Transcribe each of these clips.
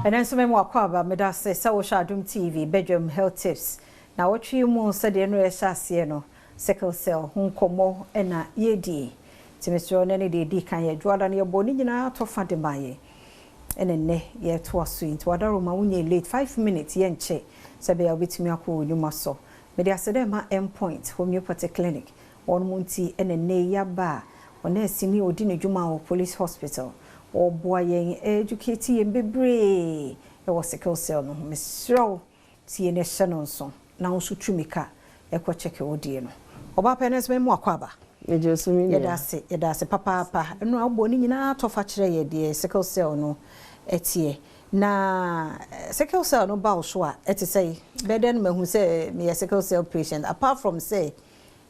And then so me wakwa me da say sa wo Adom TV bedroom health tips. Na wo twi mu se de no ehase no sickle cell hunkomo na yedi. Ti Mr. Onene de kan ye dwada na ye boni nyina to fa de maye. Ene ye to aso into wada roma wunye late 5 minutes ye nche se be obitimi akọ onuma so. Me de asede ma Endpoint Homeopathic Clinic. Won munti ene ya ba ona asini odi ne dwuma wo police hospital. Oboa yen educate yen bebre e wo sickle cell no mesro tie ne hye no nso na wo so twumika e kwa check odie no oba penes me mu akwaba ejosumi yedase papa no abo ni nyina to fa kire ye de sickle cell no etie na sickle cell no ba so a eti say beden mahu say me sickle cell patient apart from say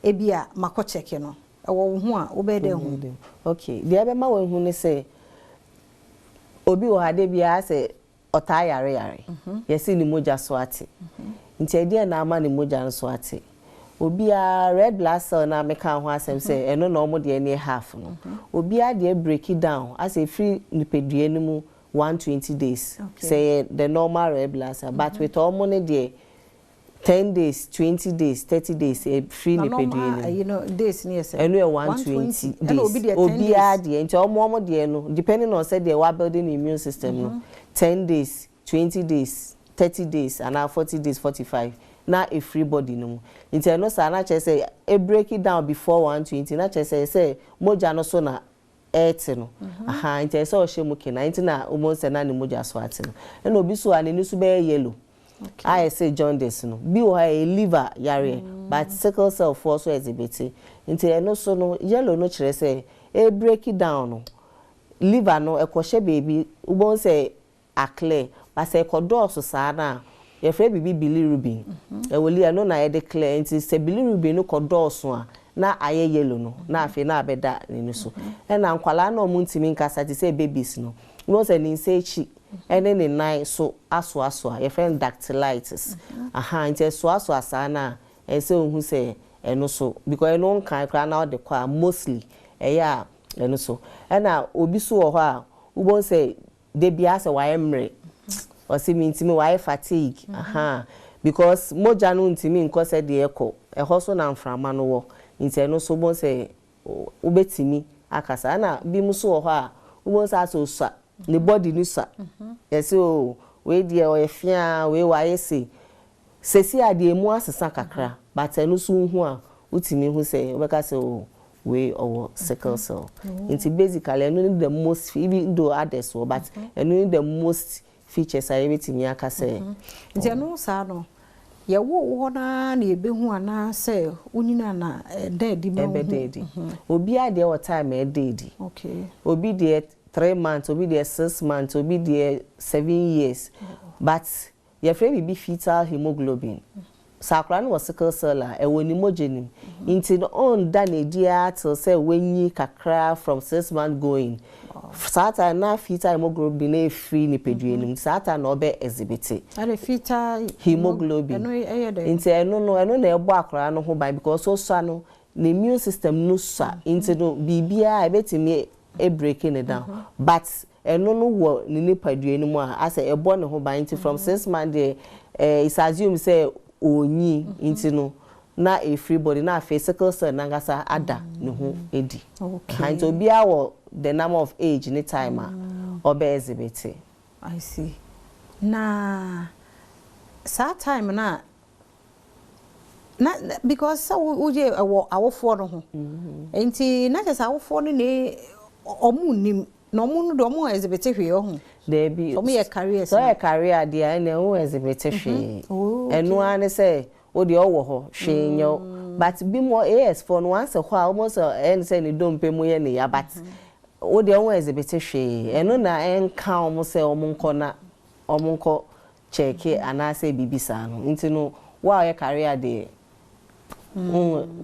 ebia mako check no e wo hu a wo be de hu okay de ebe ma wo hu ne say obi wo hade bia se ota yare yesi ni moja so ate nti ede na ama ni moja so ate obi a red blood cell na meka ho asem se eno na omo de ne half no obi a de break it down as a free nipedue ni mu 120 days say the normal red blood cell but with omo ne de 10 days, 20 days, 30 days, a free nipedue. You know, days near say. And we are 120 days. Obi adi, and more depending on say they were building the immune system. No, 10 days, 20 days, 30 days, and now 40 days, 45. Now a free body no. Into no say, na say a break it down before 120. Na say moja no so na 8 no. Aha, into so she muke na into na almost na ni moja so ate no. And obi so ani ni so be yellow. Okay. I say jaundice no bi o a liver yare but sickle cell for so exhibit nti no so no yellow no kire say e break it down no liver no e kwhye baby ubon say a clear but say kodo so sa na ye frɛ bibi bilirubin e woli no na ye declare nti say bilirubin no kodo so a na aye yellow no na afi na abeda ni so e na nkwala na omuntimi nkasa ti say babies no no say ni say chi ene ne nine so aso your friend dactylitis aha nti so asa na e say ohun say eno so because eno kan kra na de kwa mostly ya eno so na obi so ho a ubon say de bia say why emre o say mi ntimi why fatigue aha because moja no ntimi nko say de ekọ e ho so na mframa no wo nti eno so bon say ubetimi akasa na bi mu so ho a ubon say so the body ni sa yes o we dia o efia we wa yesi sesi ade mu asesa kakra but enu so hu a utimi hu say we ka say o we or sickle cell into basically enu the most even though others but enu the most features are everything aka say nti enu sa no ye wo na na ebe hu ana say unyina na dead me obi ade o time e dead okay obi de 3 months, obi there 6 months, obi there 7 years. But your friend be fetal hemoglobin. Sakran was sickle cell e woni mojenim. Into on done dia till say when you kakra from 6 months going. Sata na fetal hemoglobin e free ni peduenim. Sata no be exhibit. And fetal hemoglobin. Into eno na ebo akra no ho ban because so no the immune system no sa into no bibia e betimi e breaking it down but eno no wo ni nipadue ni mu a as e bo ne ho ban from 6 months there is assume say onyi into no na a free body na physical cell na ngasa ada ne ho edi okay and to be our the number of age ni time obe exhibit I see na sa time na because so uje awofo no ho enti na just awofo no ne omunim no mu do mu exhibit hwe ho there be omu ye career so ye career dia na ho exhibit hwe enu ane say o de owo ho hwe nyo but be more as for once ho almost en say ni dompe mu ye ne ya but o de ho exhibit hwe enu na en ka omu say omu nko check ana say bibisa no nti no wa ye career de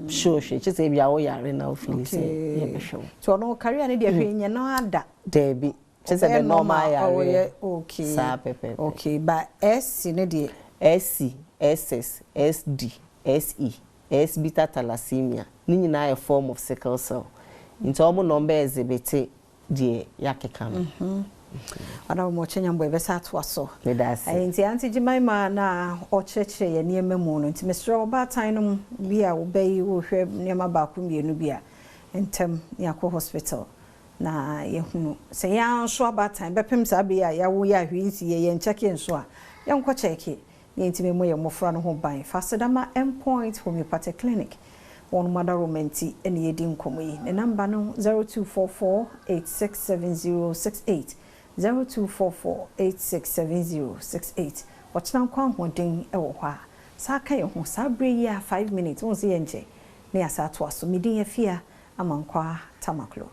sure she say bia wo yare na ofili say ye be show so no career ne de hwe nya na ada there be she say be normal yare okay sa pepe okay but S ne de SC SS SD SE S beta thalassemia ni nyina a form of sickle cell into omo number exhibit de yakeka no Adom mo chenya mbo ebesa to aso me da se nti anti Jemima na o cheche ye niema mu no nti mesro ba tan no bi a wo bayi wo hwe niema ba ko mienu bi a entem yakọ hospital na yehunu se ya nso abatan bepem sa be ya wo ya hwe nsi ye ncheke nso a ye nkọ cheke ne ntime mo ye mofra no ho ban Fasedama Endpoint Homeopathic Clinic one mother romanti ene yedi nkomo yi ne number no 0244867068 0244867068 watchna kwa hoden e wo ha sa ka ye ho sa bre yi a 5 minutes won se ye nche ne asa to aso midin afia amankwa tamaklo